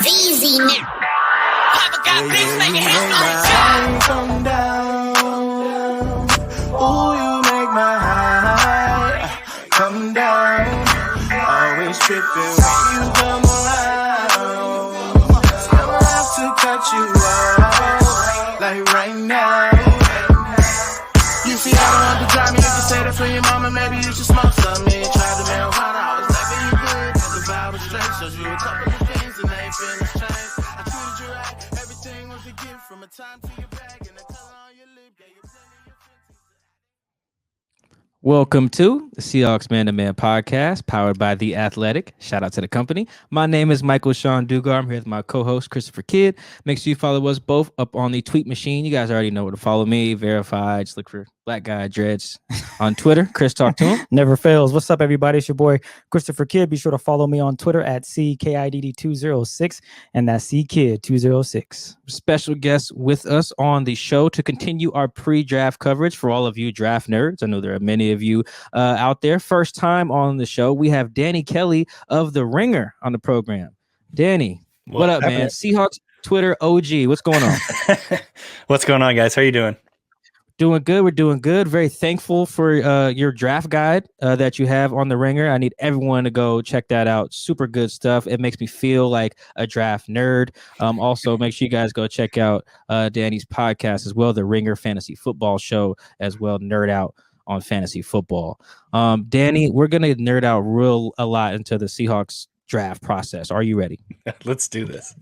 It's easy now. Papa got beats making headlines. Come down. Ooh, you make my high come down. Always tripping when you come around. Never have to cut you off like right now. You see, I don't want to drive me. You can say that for your mama. Maybe you should smoke some. Me and try to mail hard. I was loving you good. The vibe was straight. Showed you a couple of things and they feelings changed. I treated you right. Everything was a gift from a time to your bag and the color on your lip. Gave you plenty of Welcome to the Seahawks Man to Man podcast, powered by The Athletic. Shout out to the company. My name is Michael Sean Dugar. I'm here with my co-host, Christopher Kidd. Make sure you follow us both up on the tweet machine. You guys already know where to follow me. Verified. Just look for Black Guy Dreads on Twitter. Chris, talk to him. Never fails. What's up, everybody? It's your boy, Christopher Kidd. Be sure to follow me on Twitter at CKIDD206, and that's CKID206. Special guest with us on the show to continue our pre-draft coverage for all of you draft nerds. I know there are many of you out there. First time on the show, we have Danny Kelly of The Ringer on the program. Danny, what up, man? Seahawks Twitter OG. What's going on? What's going on, guys? How are you doing? Doing good. We're doing good. Very thankful for your draft guide that you have on The Ringer. I need everyone to go check that out. Super good stuff. It makes me feel like a draft nerd. Also, make sure you guys go check out Danny's podcast as well, The Ringer Fantasy Football Show as well. Nerd out on fantasy football. Danny, we're going to nerd out a lot into the Seahawks draft process. Are you ready? Let's do this.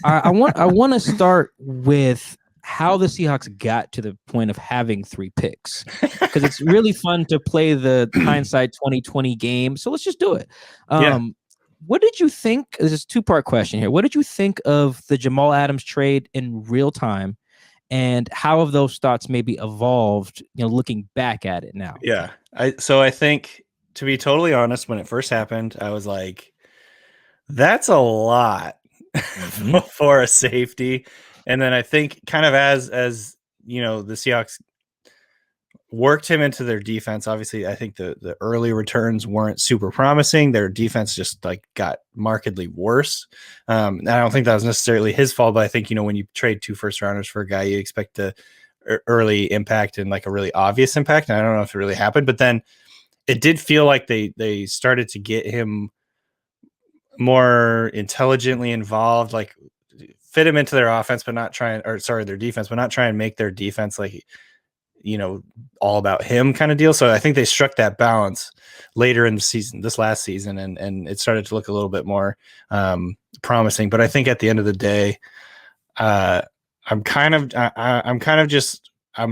I want to start with how the Seahawks got to the point of having 3 picks, because it's really fun to play the hindsight 2020 game. So let's just do it. What did you think? This is a 2-part question here. What did you think of the Jamal Adams trade in real time, and how have those thoughts maybe evolved, looking back at it now? Yeah. I think, to be totally honest, when it first happened, I was like, that's a lot for a safety. And then I think kind of as the Seahawks worked him into their defense, obviously I think the early returns weren't super promising. Their defense just got markedly worse. And I don't think that was necessarily his fault, but I think, when you trade 2 first rounders for a guy, you expect the early impact and a really obvious impact. And I don't know if it really happened, but then it did feel like they started to get him more intelligently involved, fit him into their offense, but not try their defense, but not try and make their defense all about him kind of deal. So I think they struck that balance later in the season, this last season, and it started to look a little bit more promising. But I think at the end of the day, I'm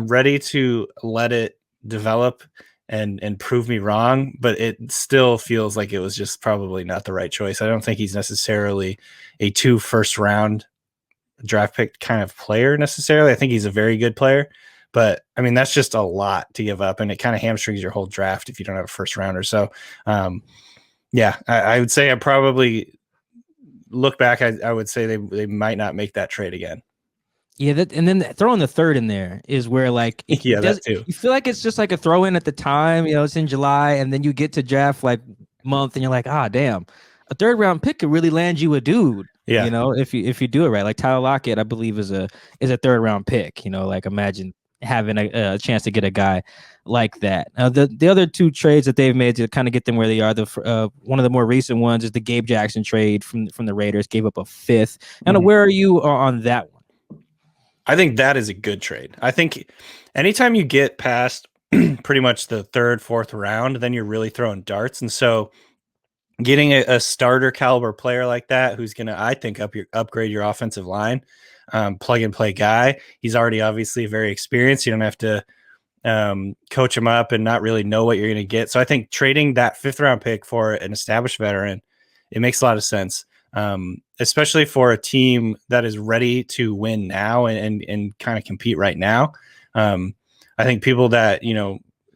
ready to let it develop and prove me wrong, but it still feels like it was just probably not the right choice. I don't think he's necessarily a 2 first round draft pick kind of player necessarily. I think he's a very good player, but I mean, that's just a lot to give up, and it kind of hamstrings your whole draft if you don't have a first rounder. So I would say I probably look back. I would say they might not make that trade again. Yeah, and then throwing the 3rd in there is where that too. You feel like it's just like a throw in at the time. It's in July, and then you get to draft month, and you're like, damn, a 3rd round pick could really land you a dude. Yeah, if you do it right. Like Tyler Lockett, I believe is a 3rd round pick. Imagine having a chance to get a guy like that. Now, the other 2 trades that they've made to kind of get them where they are, one of the more recent ones is the Gabe Jackson trade from the Raiders. Gave up a 5th. And where are you on that one? I think that is a good trade. I think anytime you get past pretty much the 3rd, 4th round, then you're really throwing darts. And so getting a starter caliber player like that, who's going to, I think, upgrade your offensive line, plug and play guy. He's already obviously very experienced. You don't have to coach him up and not really know what you're going to get. So I think trading that 5th round pick for an established veteran, it makes a lot of sense. Especially for a team that is ready to win now and kind of compete right now. I think people that,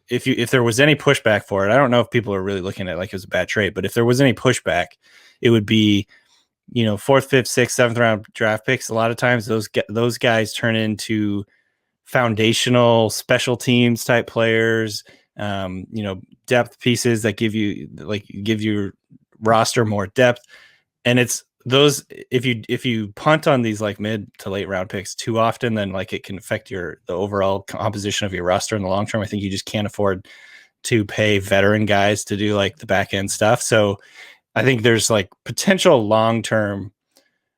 if there was any pushback for it, I don't know if people are really looking at it was a bad trade, but if there was any pushback, it would be, 4th, 5th, 6th, 7th round draft picks. A lot of times those guys turn into foundational special teams type players, depth pieces that give you roster more depth. And it's those if you punt on these like mid to late round picks too often, then like it can affect the overall composition of your roster in the long term. I think you just can't afford to pay veteran guys to do like the back end stuff. So I think there's like potential long term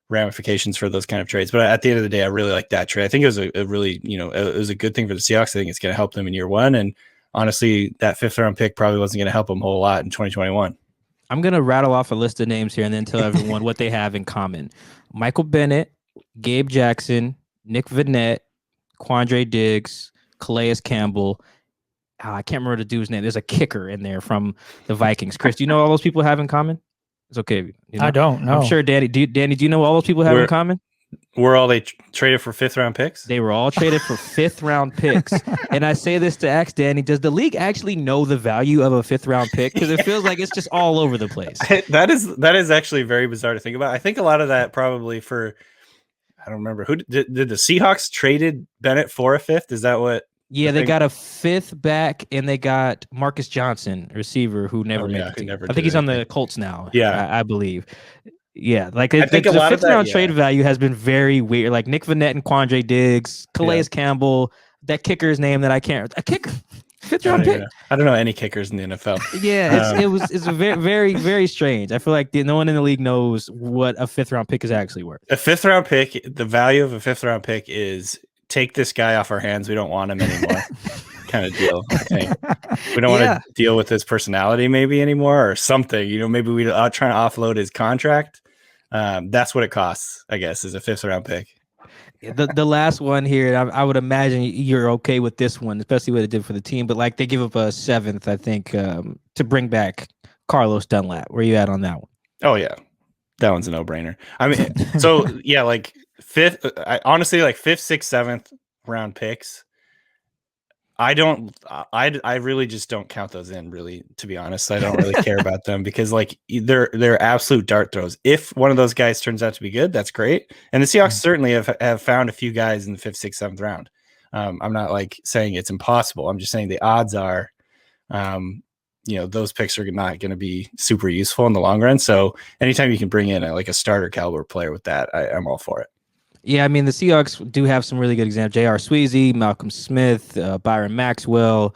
ramifications for those kind of trades. But at the end of the day, I really like that trade. I think it was a really, it was a good thing for the Seahawks. I think it's going to help them in year one. And honestly, that 5th round pick probably wasn't going to help them a whole lot in 2021. I'm going to rattle off a list of names here and then tell everyone what they have in common. Michael Bennett, Gabe Jackson, Nick Vannett, Quandre Diggs, Calais Campbell. I can't remember the dude's name. There's a kicker in there from the Vikings. Chris, do you know all those people have in common? It's okay. I don't know. I'm sure Danny. Do you know what all those people have in common? Were all they traded for 5th round picks? They were all traded for 5th round picks. And I say this to ask Danny, does the league actually know the value of a 5th round pick? Because it feels like it's just all over the place. That is actually very bizarre to think about. I think a lot of that probably I don't remember who did the Seahawks traded Bennett for a 5th. Is that what? Yeah, they got a 5th back, and they got Marcus Johnson, receiver, who never made the team. I think he's on the Colts now. Yeah, I believe. Yeah, like I think the a lot 5th of that, round trade value has been very weird. Like Nick Vannett and Quandre Diggs, Calais Campbell, that kicker's name that I can't. A kicker, 5th round pick. I don't know any kickers in the NFL. Yeah, it's a very, very, very strange. I feel like no one in the league knows what a 5th round pick is actually worth. A 5th round pick, the value of a 5th round pick is take this guy off our hands. We don't want him anymore. Kind of deal. I think we don't want to deal with his personality maybe anymore or something. Maybe we trying to offload his contract. That's what it costs, I guess, is a 5th round pick. The last one here, I would imagine you're okay with this one, especially what it did for the team. But like they give up a 7th, I think, to bring back Carlos Dunlap. Where you at on that one? Oh yeah, that one's a no brainer. I mean, so yeah, like 5th. Honestly, like 5th, 6th, 7th round picks. I really just don't count those in, really, to be honest. I don't really care about them because like they're absolute dart throws. If one of those guys turns out to be good, that's great. And the Seahawks certainly have found a few guys in the 5th, 6th, 7th round. I'm not like saying it's impossible. I'm just saying the odds are, those picks are not going to be super useful in the long run. So anytime you can bring in a starter caliber player with that, I'm all for it. Yeah, I mean, the Seahawks do have some really good examples. J.R. Sweezy, Malcolm Smith, Byron Maxwell.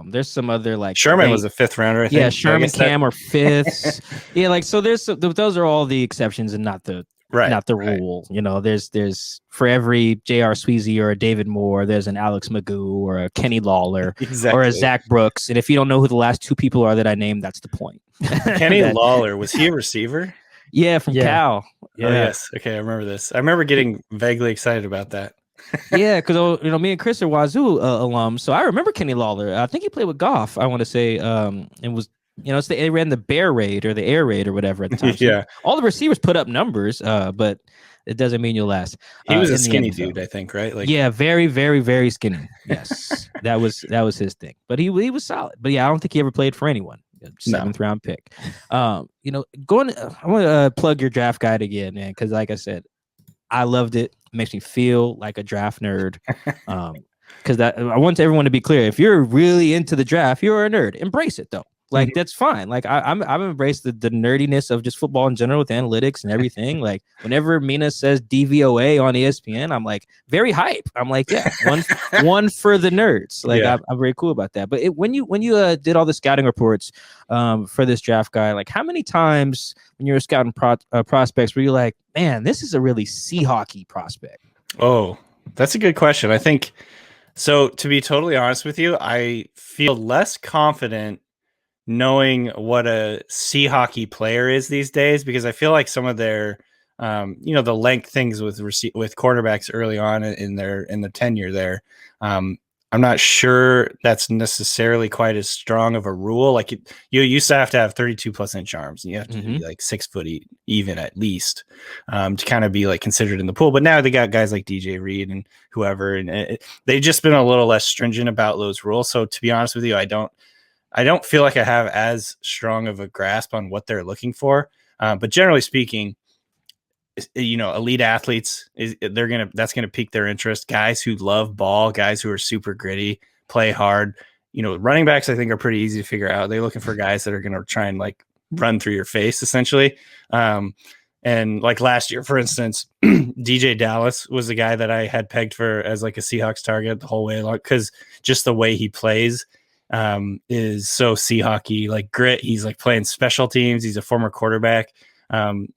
There's some other like Sherman was a 5th rounder. I think. Yeah, Sherman, Cam are 5ths. Yeah, like so. Those are all the exceptions and not the rule. There's for every J.R. Sweezy or a David Moore, there's an Alex Magoo or a Kenny Lawler or a Zach Brooks. And if you don't know who the last 2 people are that I named, that's the point. Kenny Lawler, was he a receiver? Yeah, from Cal. Yeah. Oh, yes. Okay, I remember this. I remember getting vaguely excited about that. Yeah, because me and Chris are Wazoo alums, so I remember Kenny Lawler. I think he played with Goff. I want to say, and was they ran the Bear Raid or the Air Raid or whatever at the time. So all the receivers put up numbers, but it doesn't mean you'll last. He was a skinny dude, I think, right? Like, yeah, very, very, very skinny. Yes, that was his thing. But he was solid. But yeah, I don't think he ever played for anyone. 7th round pick. I want to plug your draft guide again, man, because like I said, I loved it. It makes me feel like a draft nerd. Because I want everyone to be clear. If you're really into the draft, you're a nerd. Embrace it though. Like that's fine. Like I've embraced the nerdiness of just football in general with analytics and everything. Like whenever Mina says DVOA on ESPN, I'm like very hype. I'm like, yeah, one for the nerds. Like I'm very cool about that. But when you did all the scouting reports for this draft guy, like how many times when you were scouting prospects were you like, man, this is a really Seahawk-y prospect? Oh, that's a good question. I think so. To be totally honest with you, I feel less confident knowing what a Seahawk-y player is these days, because I feel like some of their, the length things with quarterbacks early on in the tenure there, I'm not sure that's necessarily quite as strong of a rule. Like you used to have 32+ inch arms, and you have to be like 6 foot even at least to kind of be like considered in the pool. But now they got guys like DJ Reed and whoever, and they've just been a little less stringent about those rules. So to be honest with you, I don't feel like I have as strong of a grasp on what they're looking for. But generally speaking, elite athletes that's going to pique their interest. Guys who love ball, guys who are super gritty, play hard. Running backs, I think, are pretty easy to figure out. They're looking for guys that are going to try and like run through your face essentially. And And like last year, for instance, DJ Dallas was the guy that I had pegged for as like a Seahawks target the whole way along, because just the way he plays is so Seahawk-y, like grit. He's like playing special teams. He's a former quarterback.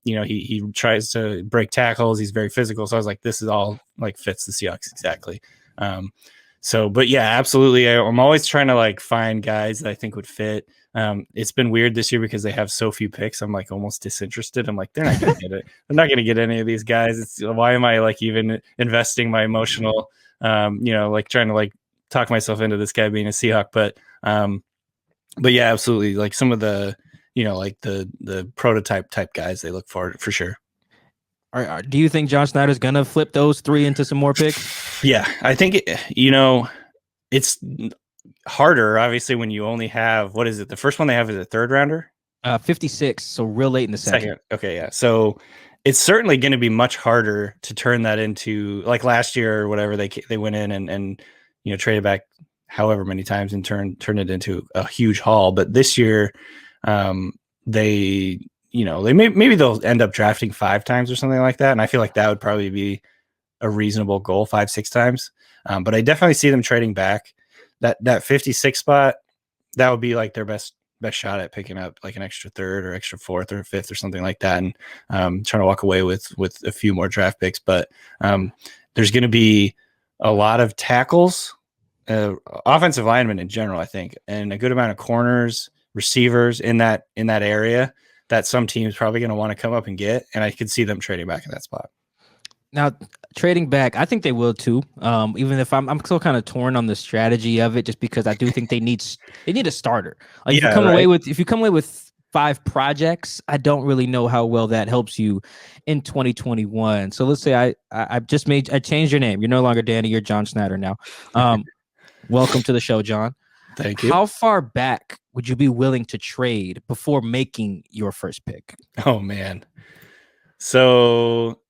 He tries to break tackles. He's very physical. So I was like, this is all like fits the Seahawks exactly. But yeah, absolutely. I'm always trying to like find guys that I think would fit. It's been weird this year because they have so few picks. I'm like almost disinterested. I'm like, they're not going to get it. They're not going to get any of these guys. Why am I like even investing my emotional, like trying to like talk myself into this guy being a Seahawk. But yeah, absolutely. Like some of the, like the prototype type guys they look for sure. Do you think John Snyder's gonna flip those 3 into some more picks? Yeah, I think it's harder, obviously, when you only have, what is it? The first one they have is a 3rd rounder, 56. So real late in the second. Okay, yeah. So it's certainly going to be much harder to turn that into like last year or whatever. They went in and traded back however many times and turned it into a huge haul. But this year, maybe they'll end up drafting 5 times or something like that. And I feel like that would probably be a reasonable goal, 5-6 times. But I definitely see them trading back. That 56 spot, that would be like their best shot at picking up like an extra 3rd or extra 4th or 5th or something like that. And trying to walk away with a few more draft picks. But there's going to be a lot of tackles, offensive linemen in general, I think, and a good amount of corners, receivers in that area that some teams probably going to want to come up and get. And I could see them trading back in that spot. Now, trading back, I think they will too. Even if I'm still kind of torn on the strategy of it, just because I do think they need a starter. Like if you come away with 5 projects, I don't really know how well that helps you in 2021. So let's say I changed your name. You're no longer Danny. You're John Snyder now. Welcome to the show, John. Thank you. How far back would you be willing to trade before making your first pick? Oh man. So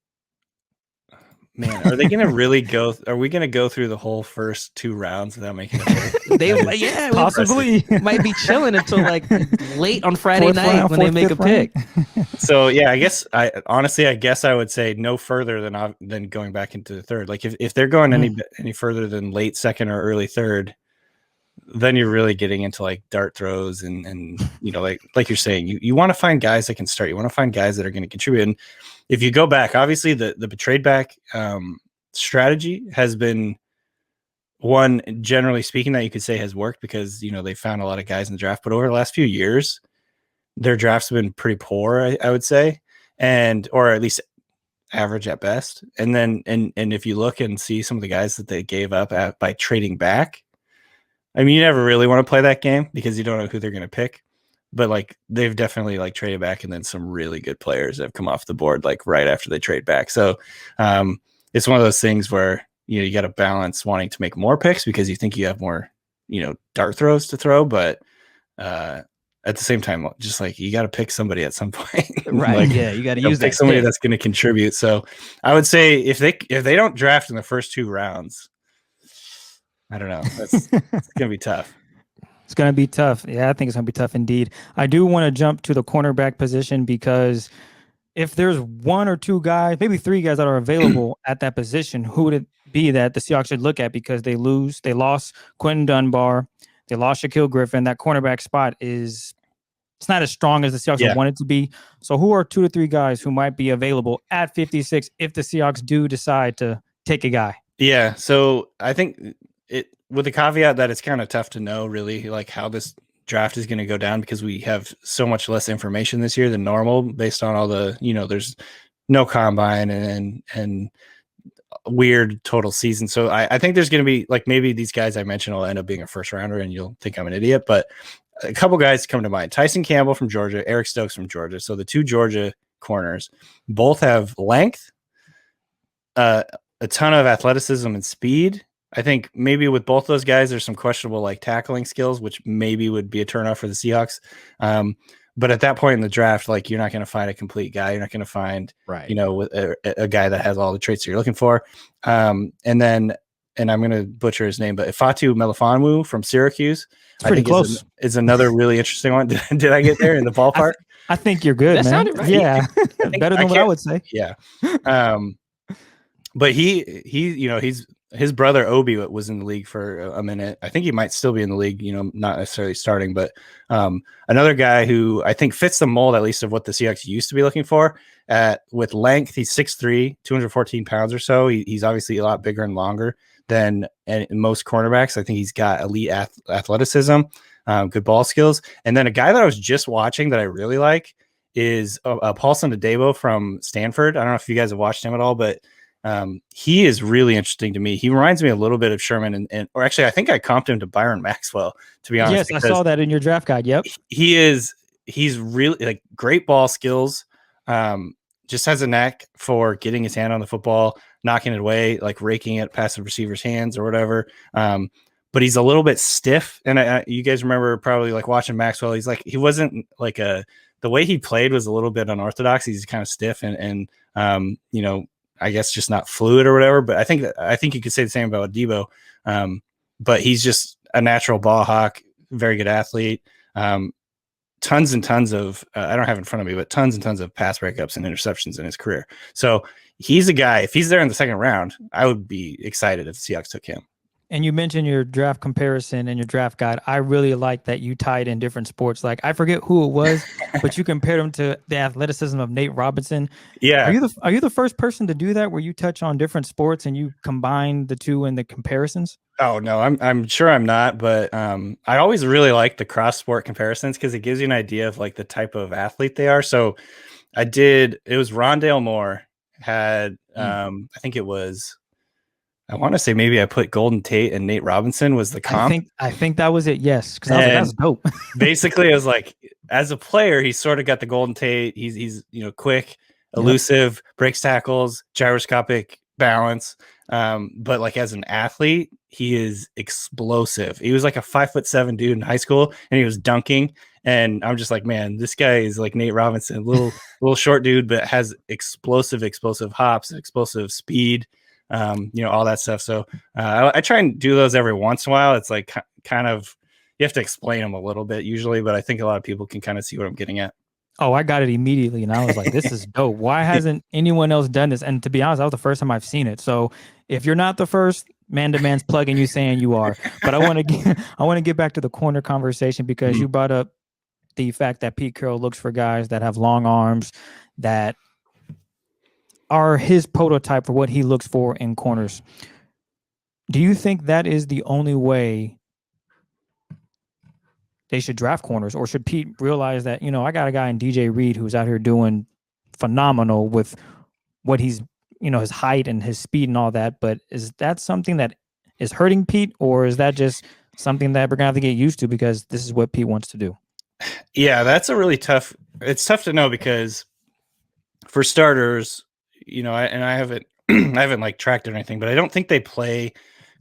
man, are they going to really are we going to go through the whole first 2 rounds without making a pick? Possibly. Might be chilling until like late on Friday night when they make a pick. So yeah, I guess I would say no further than going back into the 3rd. Like if they're going any further than late 2nd or early 3rd, then you're really getting into like dart throws and like you're saying, you want to find guys that can start. You want to find guys that are going to contribute. And if you go back, obviously the trade back strategy has been one, generally speaking, that you could say has worked because they found a lot of guys in the draft. But over the last few years, their drafts have been pretty poor, I would say, or at least average at best. And then and if you look and see some of the guys that they gave up by trading back, I mean, you never really want to play that game because you don't know who they're going to pick. But like they've definitely like traded back, and then some really good players have come off the board like right after they trade back. So it's one of those things where you got to balance wanting to make more picks because you think you have more dart throws to throw, but at the same time, just like you got to pick somebody at some point, right? Like, yeah, you got to use pick somebody that's going to contribute. So I would say if they don't draft in the first 2 rounds, I don't know. It's going to be tough. It's going to be tough. Yeah, I think it's going to be tough indeed. I do want to jump to the cornerback position because if there's 1 or 2 guys, maybe 3 guys that are available at that position, who would it be that the Seahawks should look at? Because they lost Quentin Dunbar, they lost Shaquille Griffin. That cornerback spot it's not as strong as the Seahawks would want it to be. So who are 2 to 3 guys who might be available at 56 if the Seahawks do decide to take a guy? Yeah, so I think with the caveat that it's kind of tough to know really like how this draft is going to go down because we have so much less information this year than normal based on all the, there's no combine and weird total season. So I think there's going to be like, maybe these guys I mentioned will end up being a first rounder and you'll think I'm an idiot, but a couple guys come to mind. Tyson Campbell from Georgia, Eric Stokes from Georgia. So the 2 Georgia corners both have length, a ton of athleticism and speed. I think maybe with both those guys, there's some questionable like tackling skills, which maybe would be a turnoff for the Seahawks. But at that point in the draft, like you're not going to find a complete guy. You're not going to find, with a guy that has all the traits that you're looking for. And I'm going to butcher his name, but Ifatu Melifonwu from Syracuse, it's pretty close. Is another really interesting one. Did I get there in the ballpark? I think you're good, That man. sounded right. Yeah, I think better than what I would say. Yeah. But he, you know, his brother Obi was in the league for a minute. I think he might still be in the league, you know, not necessarily starting, but another guy who I think fits the mold, at least of what the Seahawks used to be looking for with length. He's 6'3", 214 pounds or so. He's obviously a lot bigger and longer than most cornerbacks. I think he's got elite athleticism, good ball skills. And then a guy that I was just watching that I really like is Paulson Adebo from Stanford. I don't know if you guys have watched him at all, but he is really interesting to me. He reminds me a little bit of Sherman or actually I think I comped him to Byron Maxwell, to be honest. Yes, I saw that in your draft guide. Yep. He's really like great ball skills. Just has a knack for getting his hand on the football, knocking it away, like raking it past the receiver's hands or whatever. But he's a little bit stiff. And you guys remember probably like watching Maxwell. He wasn't like the way he played was a little bit unorthodox. He's kind of stiff and you know, I guess just not fluid or whatever. But I think you could say the same about Debo. But he's just a natural ball hawk, very good athlete. Tons and tons of I don't have it in front of me, but tons and tons of pass breakups and interceptions in his career. So he's a guy. If he's there in the second round, I would be excited if the Seahawks took him. And you mentioned your draft comparison and your draft guide. I really like that you tied in different sports. Like I forget who it was, but you compared him to the athleticism of Nate Robinson. Yeah. Are you the first person to do that, where you touch on different sports and you combine the two in the comparisons? Oh no, I'm sure I'm not, but I always really like the cross sport comparisons because it gives you an idea of like the type of athlete they are. So it was Rondale Moore had I think it was. I want to say maybe I put Golden Tate and Nate Robinson was the comp. I think that was it. Yes, because I was like, that's dope. Basically, I was like, as a player, he's sort of got the Golden Tate. He's you know quick, elusive, breaks tackles, gyroscopic balance. But like as an athlete, he is explosive. He was like a 5'7" dude in high school, and he was dunking. And I'm just like, man, this guy is like Nate Robinson, little short dude, but has explosive hops, explosive speed. You know, all that stuff. So I try and do those every once in a while. It's like kind of, you have to explain them a little bit usually, but I think a lot of people can kind of see what I'm getting at. Oh, I got it immediately. And I was like, this is dope. Why hasn't anyone else done this? And to be honest, that was the first time I've seen it. So if you're not the first, man-to-man's plugging you saying you are. But I want to get back to the corner conversation because you brought up the fact that Pete Carroll looks for guys that have long arms, that are his prototype for what he looks for in corners. Do you think that is the only way they should draft corners, or should Pete realize that, you know, I got a guy in DJ Reed who's out here doing phenomenal with what he's, you know, his height and his speed and all that, but is that something that is hurting Pete, or is that just something that we're gonna have to get used to because this is what Pete wants to do? Yeah, that's a really tough. It's tough to know because for starters, you know, I haven't I haven't like tracked or anything, but I don't think they play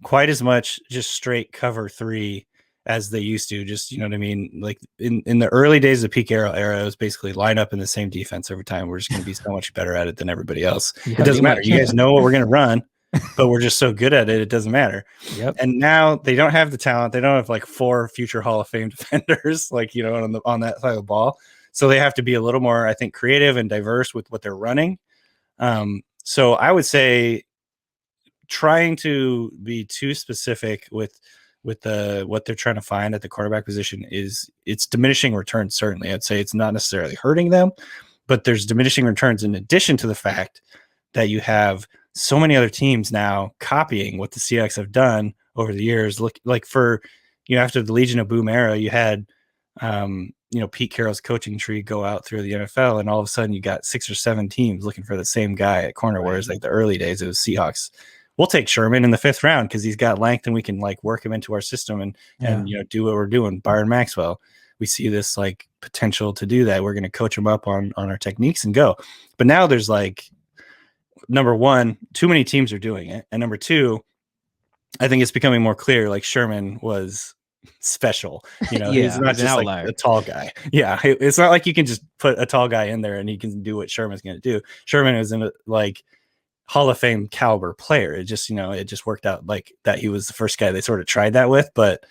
quite as much just straight cover 3 as they used to. Just, you know what I mean? Like in the early days of the Pete Carroll era, it was basically line up in the same defense every time. We're just going to be so much better at it than everybody else. It doesn't matter. You guys know what we're going to run, but we're just so good at it. It doesn't matter. Yep. And now they don't have the talent. They don't have like 4 future Hall of Fame defenders, like, you know, on that side of the ball. So they have to be a little more, I think, creative and diverse with what they're running. So I would say trying to be too specific with what they're trying to find at the quarterback position it's diminishing returns. Certainly, I'd say it's not necessarily hurting them, but there's diminishing returns in addition to the fact that you have so many other teams now copying what the Seahawks have done over the years. Look, like for, you know, after the Legion of Boom era, you had you know, Pete Carroll's coaching tree go out through the NFL, and all of a sudden you got 6 or 7 teams looking for the same guy at corner. Whereas like the early days, it was Seahawks. We'll take Sherman in the 5th round because he's got length and we can like work him into our system and you know, do what we're doing. Byron Maxwell, we see this like potential to do that. We're going to coach him up on our techniques and go. But now there's like, number one, too many teams are doing it, and number two, I think it's becoming more clear like Sherman was special, you know. He's not just like a tall guy. Yeah, it's not like you can just put a tall guy in there and he can do what Sherman's going to do. Sherman is in a like Hall of Fame caliber player. It just, you know, it just worked out like that. He was the first guy they sort of tried that with, but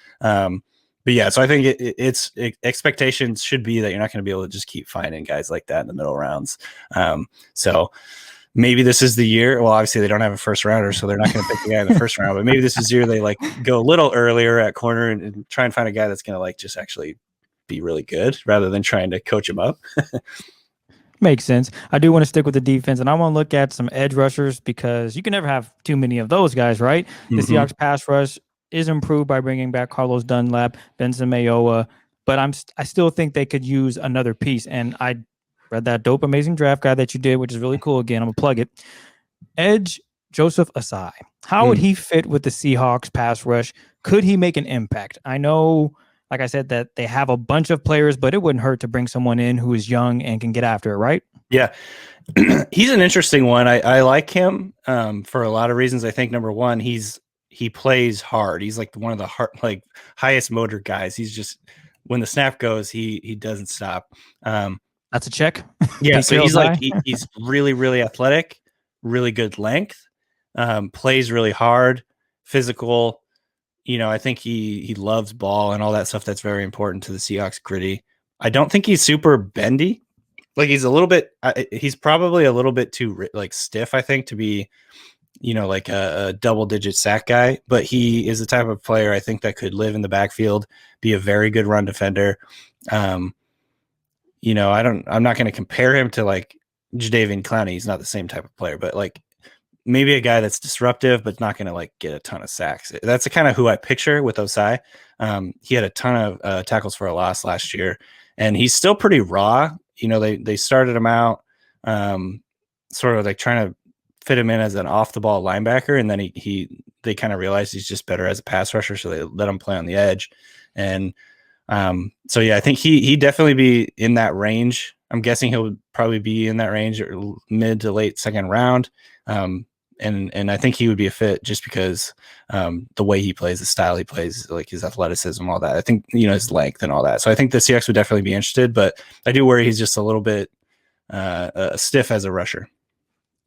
yeah, so I think expectations should be that you're not going to be able to just keep finding guys like that in the middle rounds. So maybe this is the year. Well, obviously they don't have a first rounder, so they're not going to pick the guy in the first round. But maybe this is the year they like go a little earlier at corner and try and find a guy that's going to like just actually be really good rather than trying to coach him up. Makes sense. I do want to stick with the defense, and I want to look at some edge rushers because you can never have too many of those guys, right? The Seahawks pass rush is improved by bringing back Carlos Dunlap, Benson Mayowa, but I still think they could use another piece. And I read that dope, amazing draft guide that you did, which is really cool. Again, I'm gonna plug it. Edge Joseph Asai. How would he fit with the Seahawks pass rush? Could he make an impact? I know, like I said, that they have a bunch of players, but it wouldn't hurt to bring someone in who is young and can get after it, right? Yeah. He's an interesting one. I like him for a lot of reasons. I think number one, he plays hard. He's like one of the highest motor guys. He's just, when the snap goes, he doesn't stop. That's a check. Yeah. So he's like, he's really, really athletic, really good length, plays really hard, physical. You know, I think he loves ball and all that stuff. That's very important to the Seahawks gritty. I don't think he's super bendy. Like he's probably a little bit too like stiff, I think, to be, you know, like a double-digit sack guy. But he is the type of player I think that could live in the backfield, be a very good run defender. You know, I'm not going to compare him to like Jadeveon Clowney. He's not the same type of player, but like maybe a guy that's disruptive, but not going to like get a ton of sacks. That's the kind of who I picture with Osai. He had a ton of tackles for a loss last year, and he's still pretty raw. You know, they started him out sort of like trying to fit him in as an off the ball linebacker. And then they kind of realized he's just better as a pass rusher. So they let him play on the edge. And so, yeah, I think he definitely be in that range. I'm guessing he'll probably be in that range or mid to late second round. And I think he would be a fit just because the way he plays, the style he plays, like his athleticism, all that. I think, you know, his length and all that. So I think the Seahawks would definitely be interested, but I do worry he's just a little bit stiff as a rusher.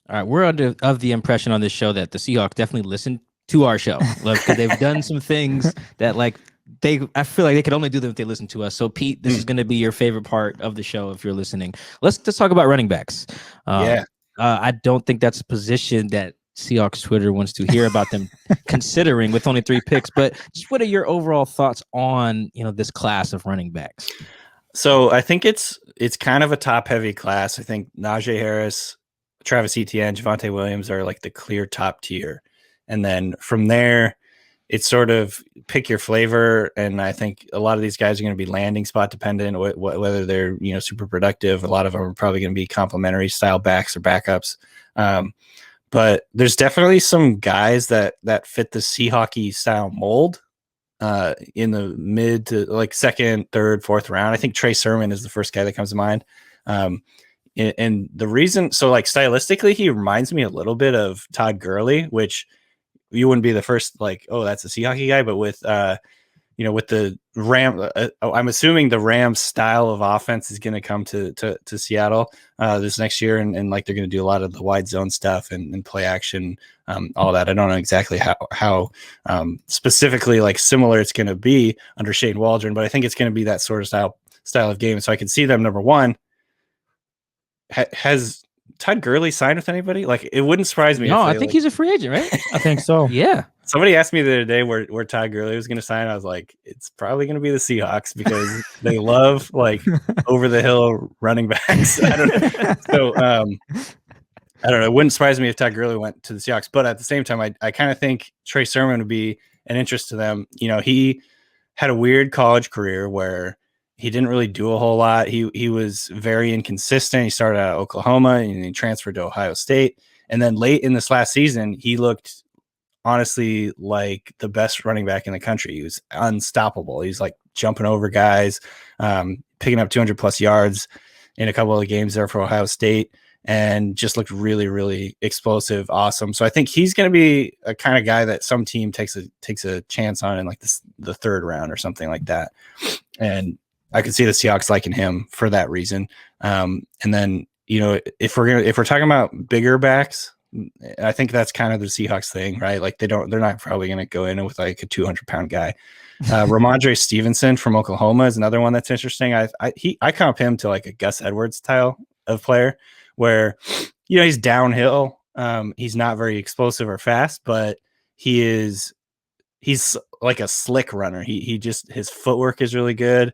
All right, we're of the impression on this show that the Seahawks definitely listen to our show. Like, they've done some things that like I feel like they could only do them if they listen to us. So Pete, this is going to be your favorite part of the show if you're listening. Let's talk about running backs. I don't think that's a position that Seahawks Twitter wants to hear about them considering with only 3 picks. But just what are your overall thoughts on, you know, this class of running backs? So I think it's kind of a top heavy class. I think Najee Harris, Travis Etienne, Javonte Williams are like the clear top tier. And then from there, it's sort of pick your flavor. And I think a lot of these guys are going to be landing spot dependent, whether they're, you know, super productive. A lot of them are probably going to be complementary style backs or backups. But there's definitely some guys that fit the Seahawk-y style mold in the mid to like second, third, fourth round. I think Trey Sermon is the first guy that comes to mind. And the reason, so like stylistically, he reminds me a little bit of Todd Gurley, which you wouldn't be the first like, oh, that's a Seahawk guy, but with, you know, with the I'm assuming the Rams style of offense is going to come to Seattle this next year. And like, they're going to do a lot of the wide zone stuff and play action, all that. I don't know exactly how specifically like similar it's going to be under Shane Waldron, but I think it's going to be that sort of style of game. So I can see them, number one. Has Todd Gurley signed with anybody? Like, it wouldn't surprise me. No, I think he's a free agent, right? I think so. Yeah. Somebody asked me the other day where Todd Gurley was going to sign. I was like, it's probably going to be the Seahawks because they love like over the hill running backs. I don't know. So I don't know. It wouldn't surprise me if Todd Gurley went to the Seahawks, but at the same time, I kind of think Trey Sermon would be an interest to them. You know, he had a weird college career where he didn't really do a whole lot. He was very inconsistent. He started out at Oklahoma and he transferred to Ohio State. And then late in this last season, he looked honestly like the best running back in the country. He was unstoppable. He's like jumping over guys, picking up 200 plus yards in a couple of games there for Ohio State, and just looked really, really explosive. Awesome. So I think he's going to be a kind of guy that some team takes a chance on in like the third round or something like that. And I could see the Seahawks liking him for that reason. And then, you know, if we're talking about bigger backs, I think that's kind of the Seahawks thing, right? Like they're not probably going to go in with like a 200-pound guy. Ramondre Stevenson from Oklahoma is another one that's interesting. I comp him to like a Gus Edwards style of player where, he's downhill. He's not very explosive or fast, but he's like a slick runner. His footwork is really good.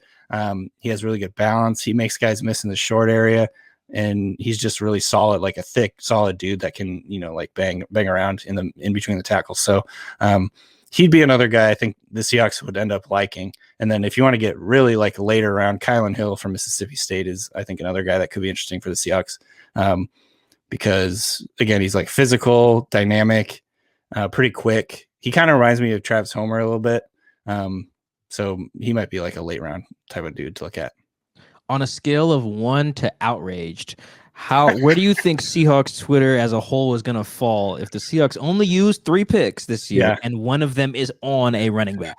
He has really good balance. He makes guys miss in the short area, and he's just really solid, like a thick, solid dude that can, like bang around in between the tackles. So, he'd be another guy I think the Seahawks would end up liking. And then if you want to get really like later around, Kylan Hill from Mississippi State is, I think, another guy that could be interesting for the Seahawks. Because again, he's like physical, dynamic, pretty quick. He kind of reminds me of Travis Homer a little bit. So he might be like a late round type of dude to look at. On a scale of 1 to outraged, where do you think Seahawks Twitter as a whole is going to fall if the Seahawks only use 3 picks this year and one of them is on a running back?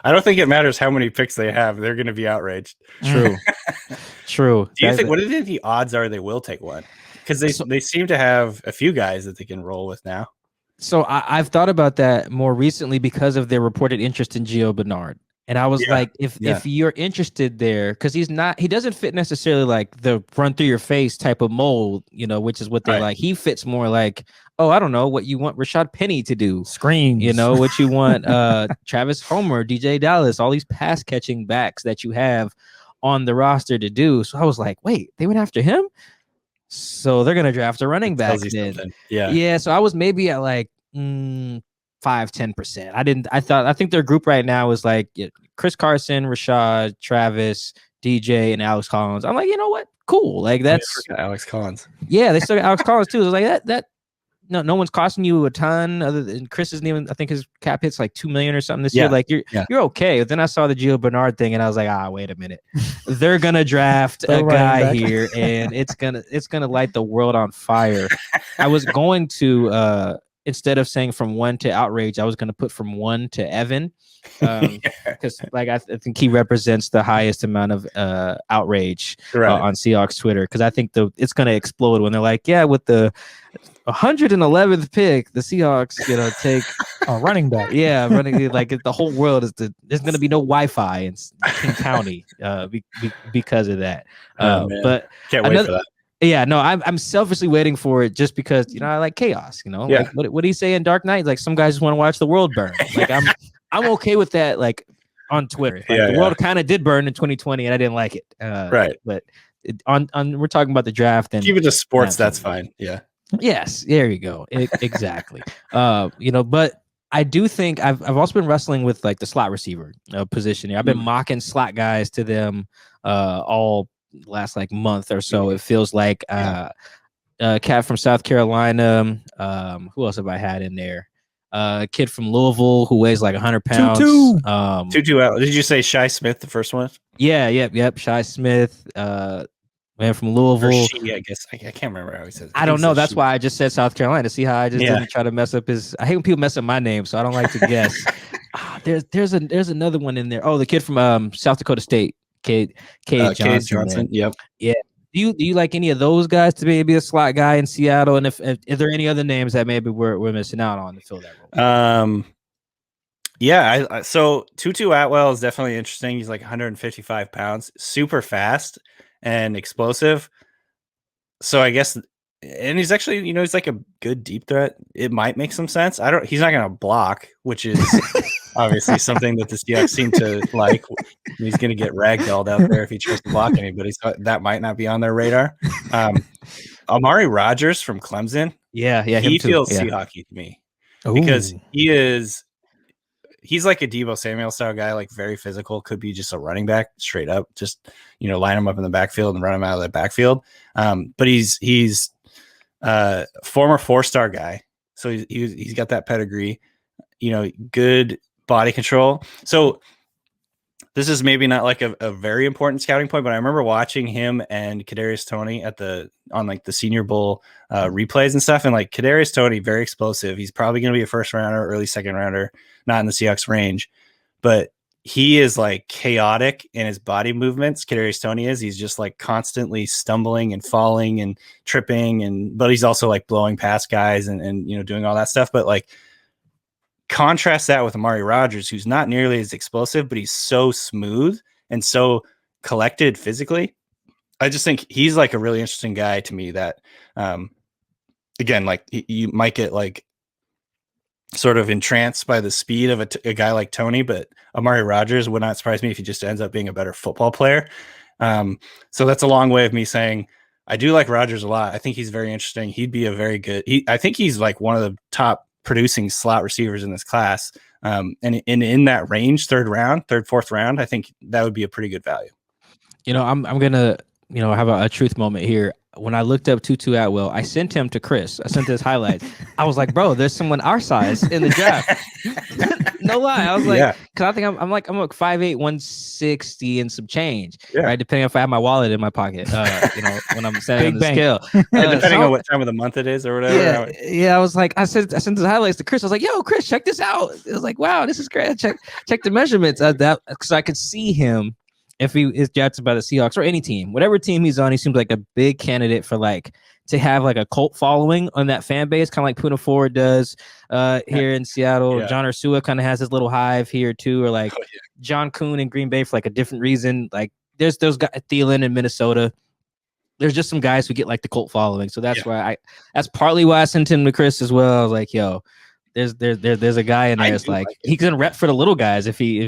I don't think it matters how many picks they have. They're going to be outraged. True. True. What do you think the odds are they will take one? Because they seem to have a few guys that they can roll with now. So I've thought about that more recently because of their reported interest in Gio Bernard. And I was like, if you're interested there, because he doesn't fit necessarily like the run through your face type of mold, which is what they like. He fits more like, I don't know what you want Rashad Penny to do. Screens. What you want Travis Homer, DJ Dallas, all these pass catching backs that you have on the roster to do. So I was like, wait, they went after him? So they're going to draft a running back then. Yeah. So I was maybe at like 5-10%. I think their group right now is like Chris Carson, Rashad, Travis, DJ, and Alex Collins. I'm like, you know what? Cool. Like that's Alex Collins. Yeah, they still got Alex Collins too. I was like that. No one's costing you a ton other than Chris isn't even. I think his cap hit's like $2 million or something this year. Like you're okay. But then I saw the Gio Bernard thing and I was like, wait a minute. They're gonna draft a guy here and it's gonna light the world on fire. I was going to instead of saying from 1 to outrage, I was gonna put from 1 to Evan. Because like I think he represents the highest amount of outrage on Seahawks Twitter. Because I think it's gonna explode when they're like, with the 111th pick, the Seahawks, take a running back. Yeah, running like the whole world there's going to be no Wi-Fi in King County because of that. But can't wait for that. Yeah, no, I'm selfishly waiting for it just because I like chaos. Like, what do you say in Dark Knight? Like some guys just want to watch the world burn. Like I'm okay with that. Like on Twitter, the world kind of did burn in 2020, and I didn't like it. But we're talking about the draft and keep it to sports. That's fine. Yeah. Yes, there you go. Exactly. But I do think I've also been wrestling with like the slot receiver position. I've been mocking slot guys to them all last like month or so. It feels like a cat from South Carolina. Who else have I had in there? A kid from Louisville who weighs like 100 pounds. Tutu. Did you say Shy Smith, the first one? Yeah. Yep. Shy Smith. Man from Louisville. I guess I can't remember how he says it. I don't know. That's why I just said South Carolina. See how I just didn't try to mess up his. I hate when people mess up my name, so I don't like to guess. There's another one in there. Oh, the kid from South Dakota State, Cade Johnson. Yep. Yeah. Do you like any of those guys to be a slot guy in Seattle? And if there any other names that maybe we're missing out on to fill that role? So Tutu Atwell is definitely interesting. He's like 155 pounds, super fast and explosive. So I guess, and he's actually, he's like a good deep threat. It might make some sense. He's not going to block, which is obviously something that the Seahawks seem to like. He's going to get ragdolled out there if he tries to block anybody. So that might not be on their radar. Amari Rodgers from Clemson. Yeah. He feels Seahawk-y to me. Because he's like a Deebo Samuel style guy, like very physical, could be just a running back straight up, just, line him up in the backfield and run him out of that backfield. But he's former 4-star guy. So he's got that pedigree, good body control. So this is maybe not like a very important scouting point, but I remember watching him and Kadarius Toney on like the Senior Bowl replays and stuff. And like Kadarius Toney, very explosive. He's probably going to be a first rounder, early second rounder, not in the Seahawks range, but he is like chaotic in his body movements. Kadarius Toney is. He's just like constantly stumbling and falling and tripping, but he's also like blowing past guys and doing all that stuff. But like contrast that with Amari Rodgers, who's not nearly as explosive, but he's so smooth and so collected physically. I just think he's like a really interesting guy to me that, again, like you might get like sort of entranced by the speed of a guy like Tony, but Amari Rodgers would not surprise me if he just ends up being a better football player. So that's a long way of me saying I do like Rodgers a lot. I think he's very interesting. He'd be a very good, I think he's like one of the top producing slot receivers in this class. And in that range, third, fourth round, I think that would be a pretty good value. I'm gonna, have a truth moment here. When I looked up Tutu Atwell, I sent him to Chris. I sent his highlights. I was like, bro, there's someone our size in the draft. No lie. I was like, because I think I'm like 5'8", 160 and some change, right? Depending if I have my wallet in my pocket, when I'm setting the scale. Depending on what time of the month it is or whatever. Yeah. I was like, I sent the highlights to Chris. I was like, yo, Chris, check this out. It was like, wow, this is great. Check the measurements of that, because I could see him. If he is drafted by the Seahawks or any team, whatever team he's on, he seems like a big candidate for like to have like a cult following on that fan base, kind of like Puna Ford does here in Seattle. Yeah. John Ursua kind of has his little hive here too, or like John Kuhn in Green Bay for like a different reason. Like there's those guys, Thielen in Minnesota. There's just some guys who get like the cult following, so that's why that's partly why I sent him to Chris as well. I was like, yo, there's a guy in there. It's like he can rep for the little guys if he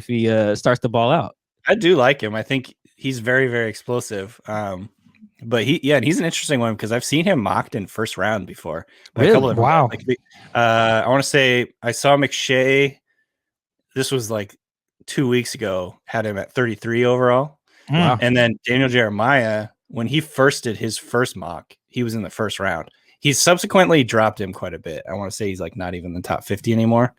starts to ball out. I do like him. I think he's very, very explosive. But he's an interesting one because I've seen him mocked in first round before. Really? A couple of wow. I want to say I saw McShay. This was like 2 weeks ago. Had him at 33 overall. Wow. And then Daniel Jeremiah, when he first did his first mock, he was in the first round. He's subsequently dropped him quite a bit. I want to say he's like not even in the top 50 anymore.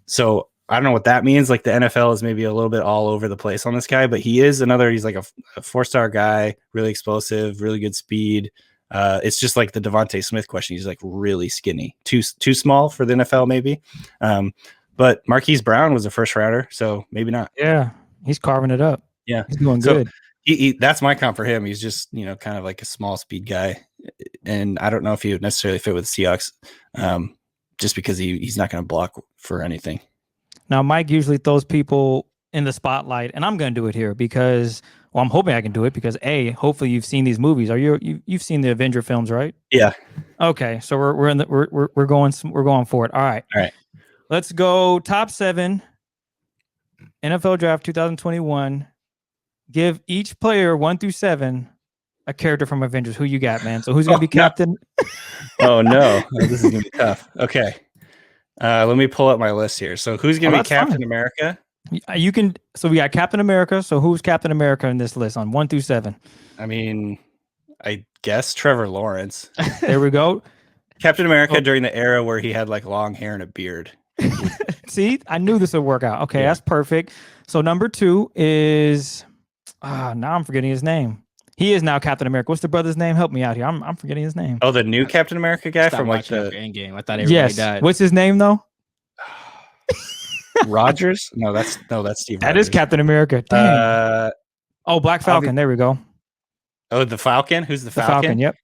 So I don't know what that means. Like the NFL is maybe a little bit all over the place on this guy, but he's like a 4-star guy, really explosive, really good speed. It's just like the Devontae Smith question. He's like really skinny, too small for the NFL maybe. But Marquise Brown was a first rounder, so maybe not. Yeah, he's carving it up. Yeah, he's doing good. That's my comp for him. He's just, kind of like a small speed guy. And I don't know if he would necessarily fit with the Seahawks, just because he's not going to block for anything. Now, Mike usually throws people in the spotlight, and I'm going to do it here because, well, I'm hoping I can do it because hopefully you've seen these movies. You've seen the Avenger films, right? Yeah. Okay, so we're going for it. All right. Let's go top 7 NFL Draft 2021. Give each player 1 through 7 a character from Avengers. Who you got, man? So who's going to be captain? Oh no, this is going to be tough. Okay. Let me pull up my list here. So who's going to be Captain America? You can. So we got Captain America. So who's Captain America in this list on 1 through 7? I mean, I guess Trevor Lawrence. There we go. Captain America during the era where he had like long hair and a beard. See, I knew this would work out. Okay, that's perfect. So number 2 is now I'm forgetting his name. He is now Captain America. What's the brother's name? Help me out here. I'm forgetting his name. Oh, the new Captain America guy from like the Endgame. I thought everybody died. What's his name though? Rogers? No, that's Steve. That Rogers. is Captain America. Dang. Black Falcon. There we go. Oh, the Falcon. Who's the Falcon? Yep.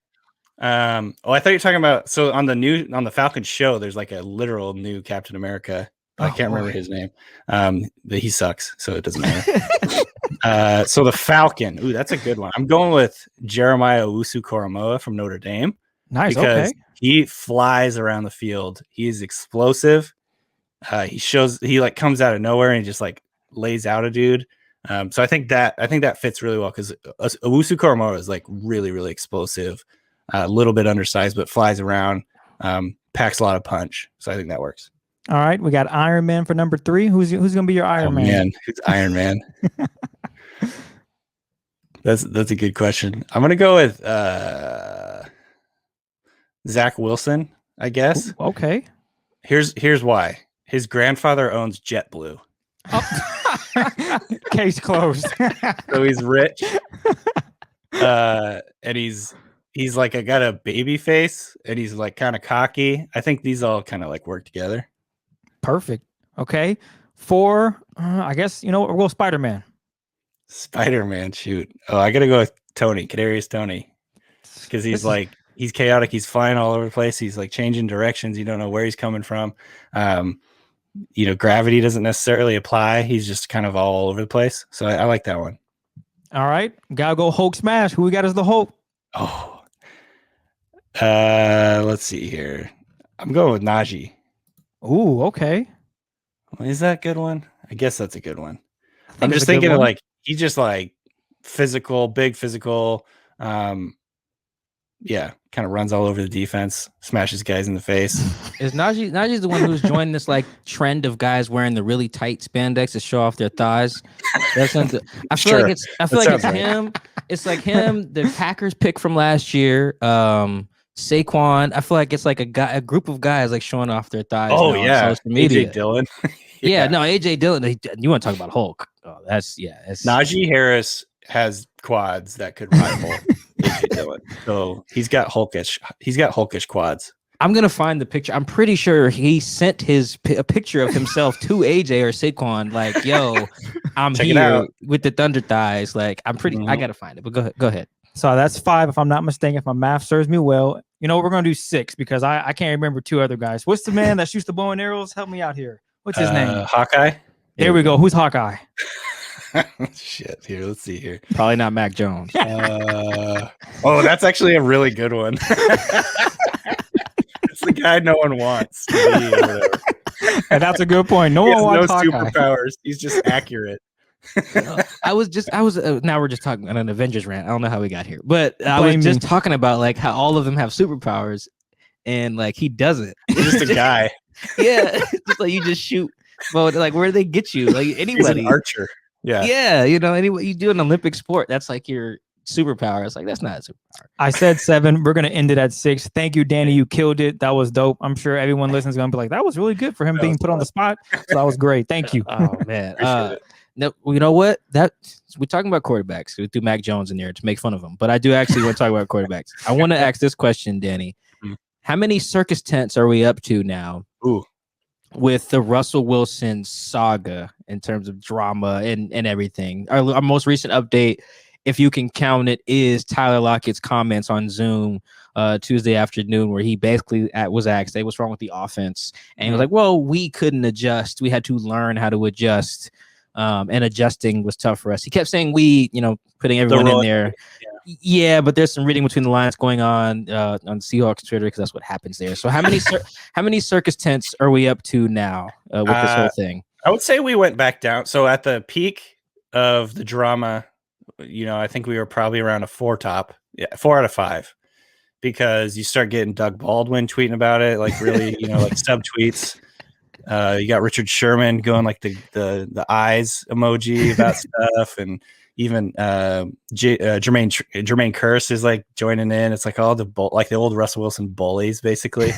I thought you were talking about. So on the Falcon show, there's like a literal new Captain America. I can't remember his name. But he sucks, so it doesn't matter. So the Falcon. Ooh, that's a good one. I'm going with Jeremiah Owusu-Koramoah from Notre Dame. Nice. Because okay. He flies around the field. He is explosive. He like comes out of nowhere and just like lays out a dude. So I think that fits really well because Owusu-Koramoah is like really, really explosive, a little bit undersized, but flies around, packs a lot of punch. So I think that works. All right, we got Iron Man for number 3. Who's going to be your Iron Man? Who's Iron Man? That's a good question. I'm gonna go with Zach Wilson, I guess. Ooh, okay. Here's why. His grandfather owns JetBlue. Case closed. So he's rich. And he's like got a baby face and he's like kind of cocky. I think these all kind of like work together. Perfect. Okay. 4, I guess, we'll go Spider-Man. Spider-Man, shoot. Oh, I gotta go with Tony, Kadarius Tony. Because he's chaotic, he's flying all over the place, he's like changing directions, you don't know where he's coming from. Gravity doesn't necessarily apply, he's just kind of all over the place. So I like that one. All right. Gotta go Hulk smash. Who we got as the Hulk? Oh. Let's see here. I'm going with Najee. Ooh, okay. Is that a good one? I guess that's a good one. I'm just thinking of like he's just like physical, big physical. Yeah, kind of runs all over the defense, smashes guys in the face. Is Najee's the one who's joined this like trend of guys wearing the really tight spandex to show off their thighs? I feel like it's him. It's like him, the Packers pick from last year. Saquon. I feel like it's like a group of guys like showing off their thighs. Oh yeah, on social media. AJ Dillon. AJ Dillon. You want to talk about Hulk? Oh, that's Najee Harris has quads that could rival AJ Dillon. So he's got hulkish quads. I'm gonna find the picture. I'm pretty sure he sent a picture of himself to AJ or Saquon. Like, yo, I'm Check here with the thunder thighs. Like, I'm pretty. I gotta find it. But go ahead. So that's 5, if I'm not mistaken. If my math serves me well, we're gonna do 6 because I can't remember 2 other guys. What's the man that shoots the bow and arrows? Help me out here. What's his name? Hawkeye. There we go. Who's Hawkeye? Shit. Here, let's see here. Probably not Mac Jones. That's actually a really good one. It's the guy no one wants. And that's a good point. No one wants Hawkeye. Superpowers. He's just accurate. I was now we're just talking on an Avengers rant. I don't know how we got here, but I was just talking about like how all of them have superpowers and like he doesn't. He's just a guy. Yeah, just like you just shoot. But like where do they get you? Like anybody. He's an archer. Yeah. Yeah, anyway, you do an Olympic sport, that's like your superpower. It's like that's not a superpower. I said 7. We're gonna end it at 6. Thank you, Danny. You killed it. That was dope. I'm sure everyone listening is gonna be like, that was really good for him being put on the spot. So that was great. Thank you. Oh man. No, you know what? We're talking about quarterbacks. We threw Mac Jones in there to make fun of him, but I do actually want to talk about quarterbacks. I want to ask this question, Danny. How many circus tents are we up to now? Ooh. With the Russell Wilson saga in terms of drama and everything. Our most recent update, if you can count it, is Tyler Lockett's comments on Zoom Tuesday afternoon, where he basically was asked, hey, what's wrong with the offense? And he was like, well, we couldn't adjust. We had to learn how to adjust. And adjusting was tough for us. He kept saying putting everyone in there. Yeah, but there's some reading between the lines going on Seahawks Twitter because that's what happens there. So how many circus tents are we up to now with this whole thing? I would say we went back down. So at the peak of the drama, I think we were probably around a 4 top. Yeah, 4 out of 5. Because you start getting Doug Baldwin tweeting about it, like really, like subtweets. You got Richard Sherman going like the eyes emoji about stuff, and even Jermaine Kearse is like joining in. It's like all the old Russell Wilson bullies, basically.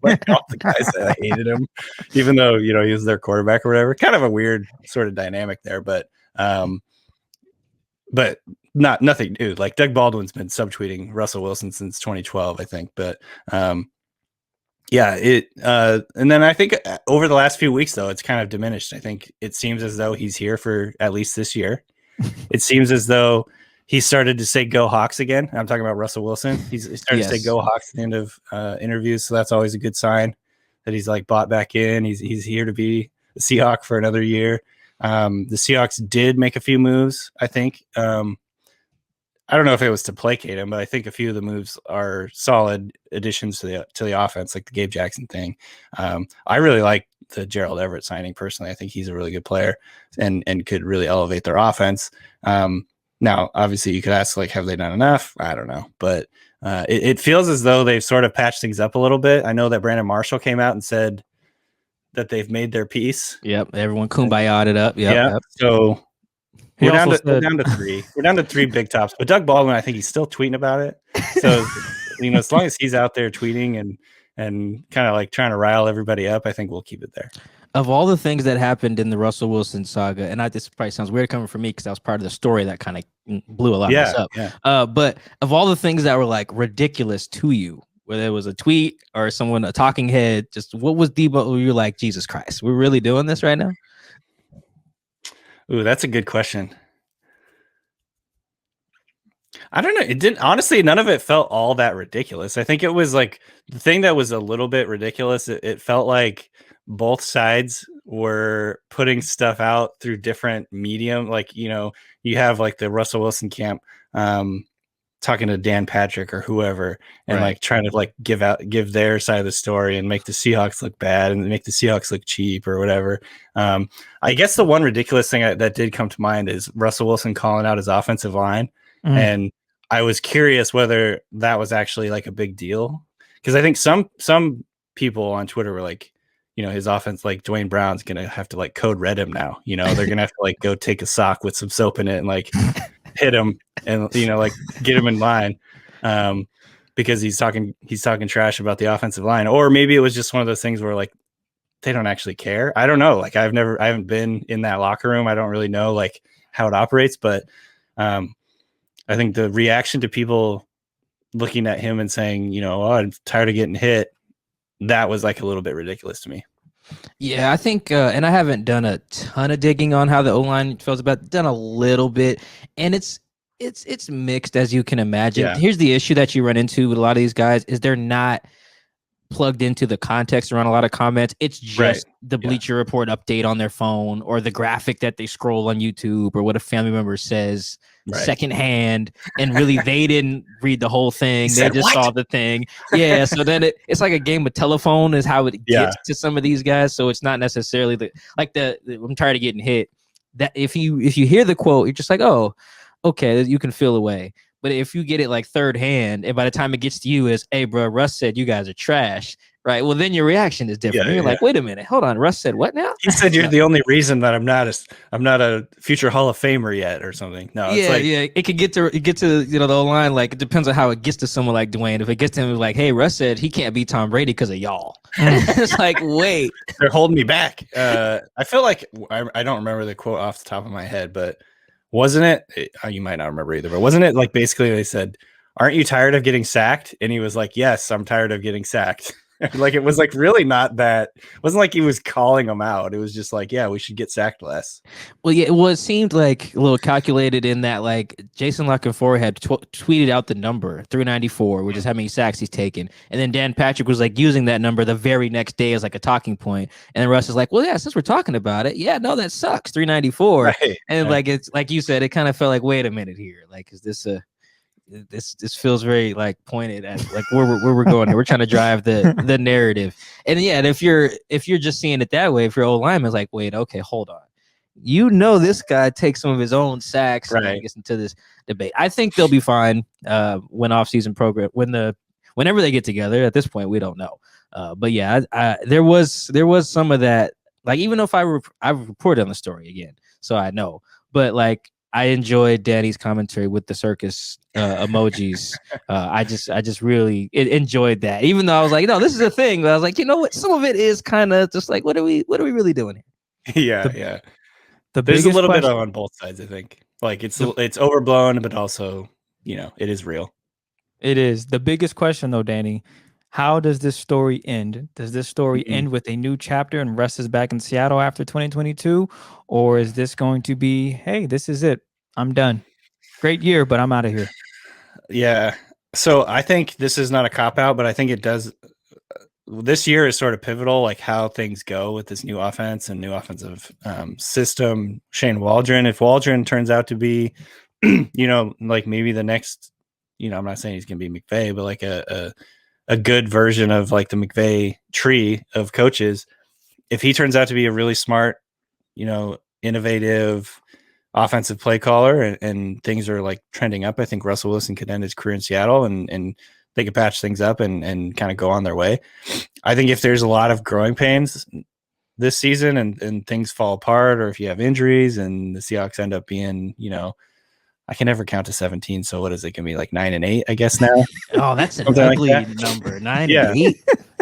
Like all the guys that hated him, even though he was their quarterback or whatever. Kind of a weird sort of dynamic there, but nothing new. Like Doug Baldwin's been subtweeting Russell Wilson since 2012, I think, but. And then I think over the last few weeks, though, it's kind of diminished. I think it seems as though he's here for at least this year. It seems as though he started to say "Go Hawks" again. I'm talking about Russell Wilson. He started to say "Go Hawks" at the end of interviews, so that's always a good sign that he's like bought back in. He's here to be a Seahawk for another year. The Seahawks did make a few moves, I think. I don't know if it was to placate him, but I think a few of the moves are solid additions to the offense, like the Gabe Jackson thing. I really like the Gerald Everett signing personally. I think he's a really good player and could really elevate their offense. Now, obviously, you could ask, like, have they done enough? I don't know, but it feels as though they've sort of patched things up a little bit. I know that Brandon Marshall came out and said that they've made their peace. Yep, everyone kumbaya'd it up. Yep. So. We're down to 3. We're down to 3 big tops. But Doug Baldwin, I think he's still tweeting about it. So, as long as he's out there tweeting and kind of like trying to rile everybody up, I think we'll keep it there. Of all the things that happened in the Russell Wilson saga, and this probably sounds weird coming from me because that was part of the story that kind of blew a lot of this up. Yeah. But of all the things that were like ridiculous to you, whether it was a tweet or someone, a talking head, just what was Debo? You're like, Jesus Christ, we're really doing this right now? Ooh, that's a good question. I don't know. It didn't, honestly, none of it felt all that ridiculous. I think it was like the thing that was a little bit ridiculous. It felt like both sides were putting stuff out through different medium. Like, you know, you have like the Russell Wilson camp, talking to Dan Patrick or whoever, and like trying to like give their side of the story and make the Seahawks look bad and make the Seahawks look cheap or whatever. I guess the one ridiculous thing that did come to mind is Russell Wilson calling out his offensive line. And I was curious whether that was actually like a big deal, because I think some people on Twitter were like, you know, his offense, like Dwayne Brown's gonna have to like code red him now. You know, they're gonna have to like go take a sock with some soap in it and like hit him and, you know, like get him in line, because he's talking trash about the offensive line. Or maybe it was just one of those things where like they don't actually care. I don't know. Like I haven't been in that locker room. I don't really know like how it operates, but I think the reaction to people looking at him and saying, you know, oh, I'm tired of getting hit, that was like a little bit ridiculous to me. Yeah, I think, and I haven't done a ton of digging on how the O-line feels about. Done a little bit, and it's mixed, as you can imagine. Yeah. Here's the issue that you run into with a lot of these guys is they're not plugged into the context around a lot of comments. It's just the Bleacher Report update on their phone, or the graphic that they scroll on YouTube, or what a family member says secondhand, and really they didn't read the whole thing. They just saw the thing. Yeah, so then it's like a game of telephone is how it gets to some of these guys. So it's not necessarily the I'm tired of getting hit. That if you hear the quote, you're just like, oh, okay, you can feel away. But if you get it like third hand, and by the time it gets to you is, hey, bro, Russ said you guys are trash, right? Well, then your reaction is different. You're like, wait a minute, hold on, Russ said what now? He said you're the only reason that I'm not a future Hall of Famer yet, or something. No, it's it could get to you know the line. Like it depends on how it gets to someone like Dwayne. If it gets to him like, hey, Russ said he can't beat Tom Brady because of y'all. It's like, wait, they're holding me back. I feel like I don't remember the quote off the top of my head, but wasn't it? You might not remember either, but wasn't it like basically they said, "Aren't you tired of getting sacked?" And he was like, "Yes, I'm tired of getting sacked." Like it was like really not that. It wasn't like he was calling them out. It was just like, yeah, we should get sacked less. Well, yeah, it seemed like a little calculated in that like Jason LaCanfora had tweeted out the number 394, which is how many sacks he's taken, and then Dan Patrick was like using that number the very next day as like a talking point, and then Russ is like, well, yeah, since we're talking about it, yeah, no, that sucks, 394, and like it's like you said, it kind of felt like, wait a minute here, like is this a this feels very like pointed at like where we're going here. We're trying to drive the narrative. And yeah, and if you're just seeing it that way, if your old lineman's like, wait, okay, hold on. You know this guy takes some of his own sacks and gets into this debate. I think they'll be fine when offseason program whenever they get together. At this point, we don't know. But yeah, there was some of that. Like even if I reported on the story again, so I know. But like I enjoyed Danny's commentary with the circus emojis. I just really enjoyed that. Even though I was like, no, this is a thing. But I was like, you know what? Some of it is kind of just like, what are we really doing here? Yeah. There's a little bit on both sides, I think. Like it's overblown, but also, you know, it is real. It is. The biggest question though, Danny, how does this story end? Does this story end with a new chapter and Russ is back in Seattle after 2022? Or is this going to be, hey, this is it. I'm done. Great year, but I'm out of here. Yeah. So I think this is not a cop-out, but I think it does. This year is sort of pivotal, like how things go with this new offense and new offensive system. Shane Waldron, if Waldron turns out to be, you know, like maybe the next, you know, I'm not saying he's going to be McVay, but like a good version of like the McVay tree of coaches. If he turns out to be a really smart, you know, innovative offensive play caller and things are like trending up, I think Russell Wilson could end his career in Seattle and they could patch things up and kind of go on their way. I think if there's a lot of growing pains this season and things fall apart, or if you have injuries and the Seahawks end up being, you know, I can never count to 17. So what is it going to be, like 9-8, I guess now? Oh, that's an ugly number. 9-8.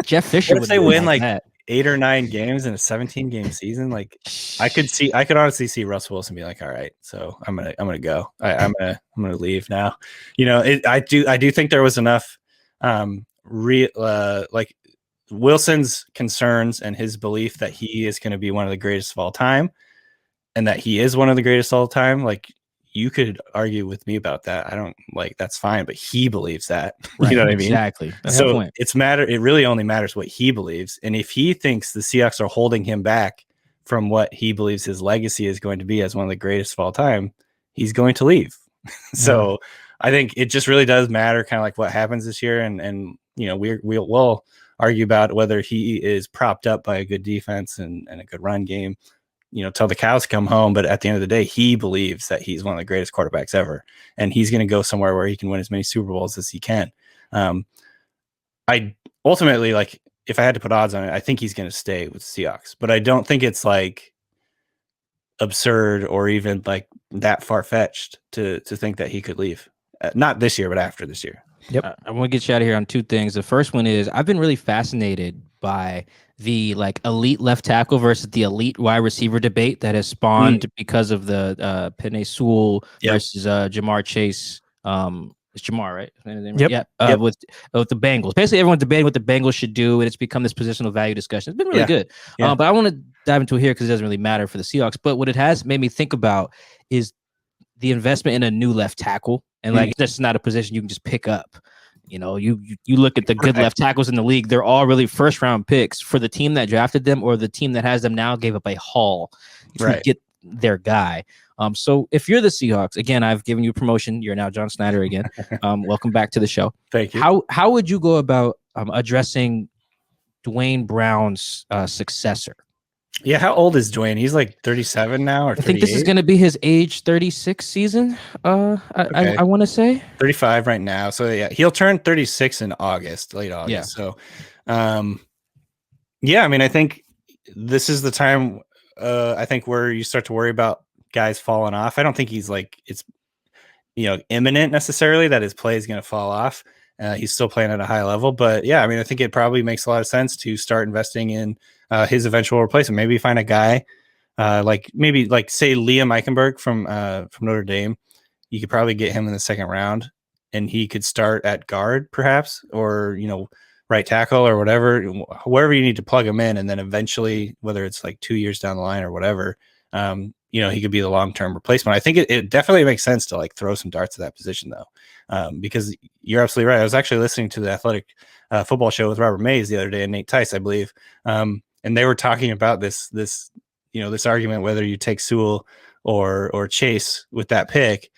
Jeff Fisher would say win like that. 8 or 9 games in a 17-game season. Like I could honestly see Russell Wilson be like, all right, so I'm gonna go. I'm gonna leave now. You know, I do think there was enough like Wilson's concerns and his belief that he is going to be one of the greatest of all time, and that he is one of the greatest of all time, like you could argue with me about that. I don't like that's fine, but he believes that. Right, You know what I mean? Exactly. That's the So point. it really only matters what he believes. And if he thinks the Seahawks are holding him back from what he believes his legacy is going to be as one of the greatest of all time, he's going to leave. So I think it just really does matter kind of like what happens this year. And you know, we'll argue about whether he is propped up by a good defense and a good run game, you know, till the cows come home. But at the end of the day, he believes that he's one of the greatest quarterbacks ever, and he's going to go somewhere where he can win as many Super Bowls as he can. I ultimately, like, if I had to put odds on it, I think he's going to stay with Seahawks, but I don't think it's like absurd or even like that far-fetched to think that he could leave. Not this year, but after this year. Yep. I want to get you out of here on two things. The first one is I've been really fascinated by the like elite left tackle versus the elite wide receiver debate that has spawned because of the Penei Sewell versus Jamar Chase. It's Jamar, right? Yep. Yeah. With the Bengals. Basically, everyone's debating what the Bengals should do, and it's become this positional value discussion. It's been really good. But I want to dive into it here because it doesn't really matter for the Seahawks. But what it has made me think about is the investment in a new left tackle. And like, that's not a position you can just pick up. You know, you look at the good left tackles in the league, they're all really first round picks for the team that drafted them, or the team that has them now gave up a haul to get their guy. So if you're the Seahawks, again, I've given you promotion. You're now John Snyder again. Welcome back to the show. Thank you. How would you go about addressing Dwayne Brown's successor? Yeah, how old is Dwayne? He's like 37 now, or I think this is going to be his age 36 season. I want to say 35 right now. So yeah, he'll turn 36 in August, late August. Yeah. So, yeah, I mean, I think this is the time. I think where you start to worry about guys falling off. I don't think he's like it's imminent necessarily that his play is going to fall off. He's still playing at a high level, but yeah, I mean, I think it probably makes a lot of sense to start investing in his eventual replacement. Maybe find a guy like say Liam Eichenberg from Notre Dame. You could probably get him in the second round, and he could start at guard, perhaps, or right tackle or wherever you need to plug him in, and then eventually, whether it's like 2 years down the line or whatever, he could be the long-term replacement. I think it definitely makes sense to like throw some darts at that position though, because you're absolutely right. I was actually listening to the Athletic Football Show with Robert Mays the other day and Nate Tice, I believe. And they were talking about this argument, whether you take Sewell or Chase with that pick.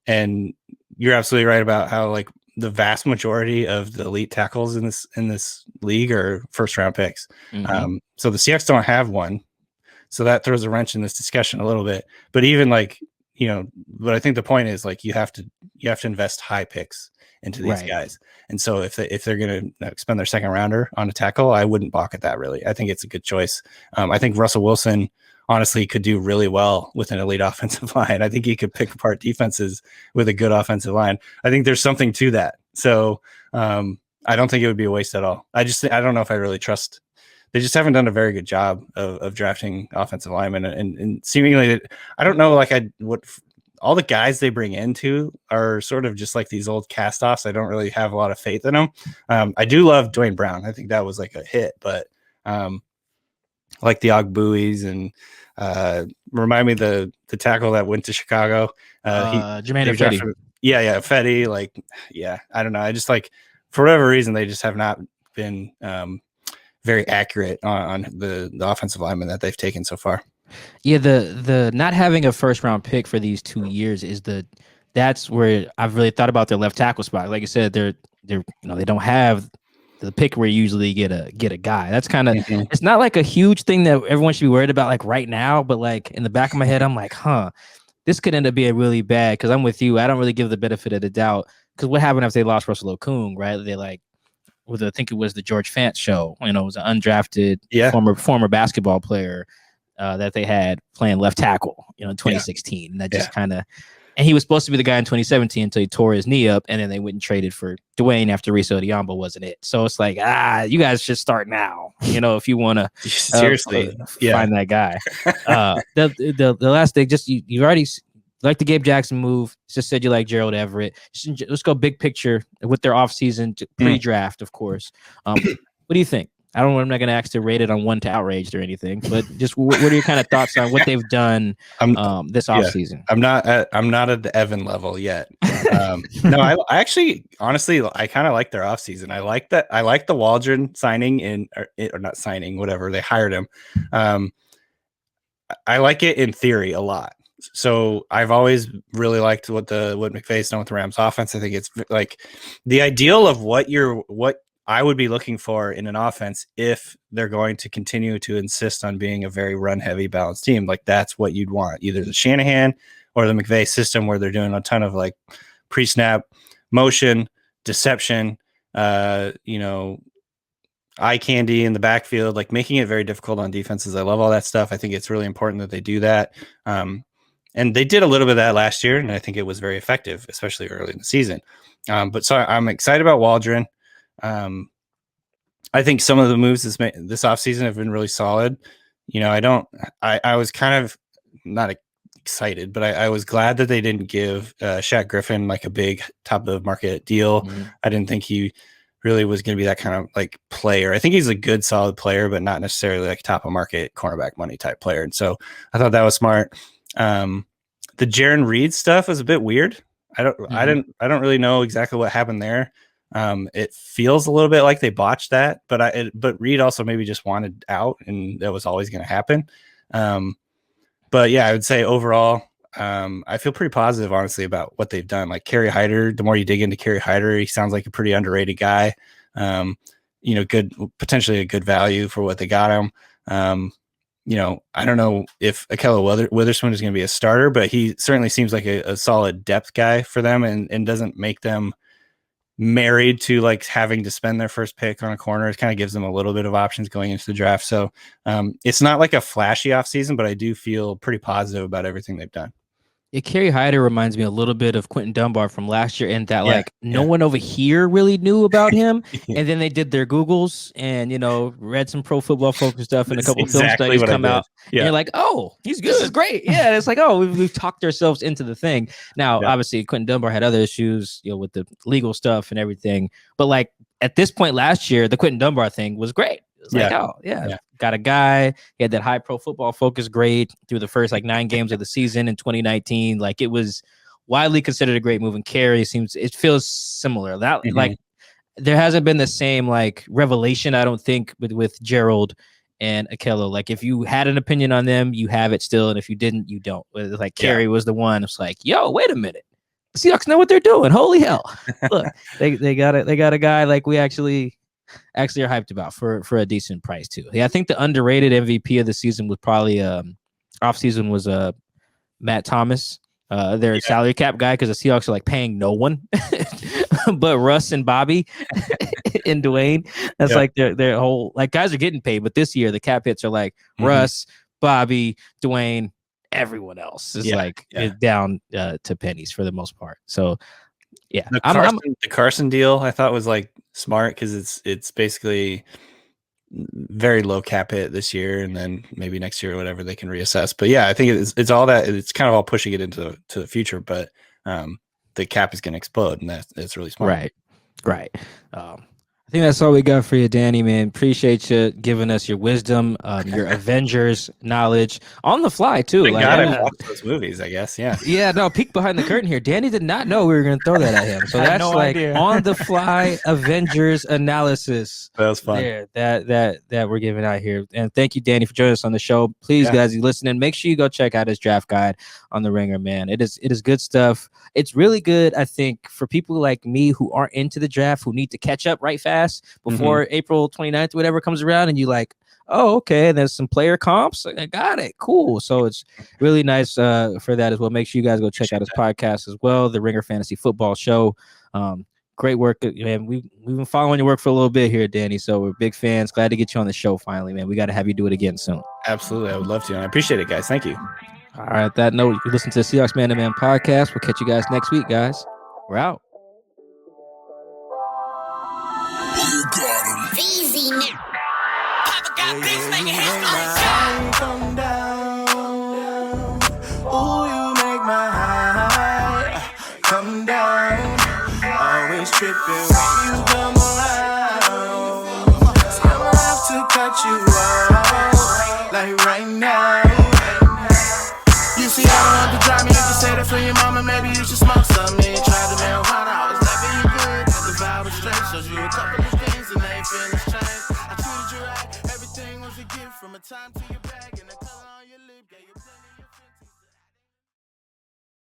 And you're absolutely right about how like the vast majority of the elite tackles in this league are first round picks. Mm-hmm. So the Seahawks don't have one. So that throws a wrench in this discussion a little bit, but even like, but I think the point is like, you have to invest high picks into these guys. And so if they're going to spend their second rounder on a tackle, I wouldn't balk at that. Really. I think it's a good choice. I think Russell Wilson honestly could do really well with an elite offensive line. I think he could pick apart defenses with a good offensive line. I think there's something to that. So I don't think it would be a waste at all. I don't know if I really trust. They just haven't done a very good job of drafting offensive linemen, and seemingly, I don't know, what all the guys they bring into are sort of just like these old cast-offs. I don't really have a lot of faith in them. I do love Dwayne Brown. I think that was like a hit, but like the Ogbuis and remind me the tackle that went to Chicago. Jermaine Fetty. Yeah, Fetty. Like, yeah, I don't know. I just like for whatever reason they just have not been very accurate on the offensive linemen that they've taken so far. Yeah, the not having a first round pick for these 2 years that's where I've really thought about their left tackle spot. Like I said, they don't have the pick where you usually get a guy. That's kind of it's not like a huge thing that everyone should be worried about like right now, but like in the back of my head, I'm like, this could end up being really bad because I'm with you. I don't really give the benefit of the doubt because what happened if they lost Russell Okung, right? They I think it was the George Fant show. It was an undrafted former basketball player that they had playing left tackle, in 2016. And that just kind of, and he was supposed to be the guy in 2017 until he tore his knee up, and then they went and traded for Dwayne after Reese Odiombo wasn't it. So it's like, you guys should start now, if you want to seriously find that guy. The last thing, just you already like the Gabe Jackson move. Just said you like Gerald Everett. Let's go big picture with their offseason pre-draft, of course. What do you think? I'm not going to ask to rate it on 1 to outraged or anything, but just what are your kind of thoughts on what they've done this offseason? I'm not at the Evan level yet. No, I actually, honestly, I kind of like their offseason. I like that. I like the Waldron signing or not signing, whatever. They hired him. I like it in theory a lot. So I've always really liked what McVay's done with the Rams offense. I think it's like the ideal of what I would be looking for in an offense if they're going to continue to insist on being a very run-heavy balanced team. Like that's what you'd want, either the Shanahan or the McVay system where they're doing a ton of like pre-snap motion, deception, eye candy in the backfield, like making it very difficult on defenses. I love all that stuff. I think it's really important that they do that. And they did a little bit of that last year, and I think it was very effective, especially early in the season. But so I'm excited about Waldron. I think some of the moves this offseason have been really solid. I was kind of not excited, but I was glad that they didn't give Shaq Griffin like a big top of the market deal. Mm-hmm. I didn't think he really was going to be that kind of like player. I think he's a good, solid player, but not necessarily like top of market cornerback money type player. And so I thought that was smart. The Jaron Reed stuff was a bit weird. I don't really know exactly what happened there. It feels a little bit like they botched that, but Reed also maybe just wanted out, and that was always going to happen. But yeah, I would say overall, I feel pretty positive, honestly, about what they've done. Like Kerry Hyder, the more you dig into Kerry Hyder, he sounds like a pretty underrated guy. Potentially a good value for what they got him. I don't know if Ahkello Witherspoon is going to be a starter, but he certainly seems like a solid depth guy for them and doesn't make them married to like having to spend their first pick on a corner. It kind of gives them a little bit of options going into the draft. So it's not like a flashy offseason, but I do feel pretty positive about everything they've done. Yeah, Kerry Hyder reminds me a little bit of Quentin Dunbar from last year, in that no one over here really knew about him. And then they did their Googles and, read some Pro Football Focus stuff and a couple film studies come out. Yeah. And you're like, oh, he's good. This is great. Yeah. It's like, oh, we've talked ourselves into the thing. Now, obviously, Quentin Dunbar had other issues, with the legal stuff and everything. But like at this point last year, the Quentin Dunbar thing was great. It's like, got a guy. He had that high Pro Football Focus grade through the first 9 games of the season in 2019. Like it was widely considered a great move. And Kerry it feels similar. That like there hasn't been the same revelation, I don't think, with Gerald and Ahkello. Like if you had an opinion on them, you have it still, and if you didn't, you don't. Like Kerry was the one. It's like, yo, wait a minute. The Seahawks know what they're doing. Holy hell! Look, they got a guy like we actually are hyped about for a decent price too. Yeah, I think the underrated MVP of the season was probably offseason was Matt Thomas, their salary cap guy, because the Seahawks are paying no one but Russ and Bobby and Dwayne. That's their whole guys are getting paid, but this year the cap hits are Russ, Bobby, Dwayne, everyone else is is down to pennies for the most part. So yeah, the Carson deal I thought was smart because it's basically very low cap hit this year, and then maybe next year or whatever they can reassess. But yeah, I think it's all that. It's kind of all pushing it into the future, but the cap is going to explode, and that's really smart. Right. I think that's all we got for you, Danny, man. Appreciate you giving us your wisdom, your Avengers knowledge on the fly too. I watch those movies, I guess. Yeah. Yeah. No, peek behind the curtain here. Danny did not know we were going to throw that at him. So that's on the fly Avengers analysis. That was fun. There, that we're giving out here. And thank you, Danny, for joining us on the show. Please, guys, you listening, make sure you go check out his draft guide on the Ringer, man. It is good stuff. It's really good, I think, for people like me who aren't into the draft, who need to catch up right fast before April 29th, whatever comes around, and you oh, okay, and there's some player comps. I got it. Cool. So it's really nice for that as well. Make sure you guys go check out his podcast as well, the Ringer Fantasy Football Show. Great work, man. We've been following your work for a little bit here, Danny, so we're big fans. Glad to get you on the show finally, man. We got to have you do it again soon. Absolutely. I would love to, and I appreciate it, guys. Thank you. All right, that note, you can listen to the Seahawks Man to Man podcast. We'll catch you guys next week, guys. We're out. Easy now. Papa got this, make it Come down. Oh, you make my come down. Always tripping when you come around. See, I'ma have to cut you off, like right now. You see, I don't have to drive me. You can say that for your mama. Maybe you should smoke something. Try the marijuana.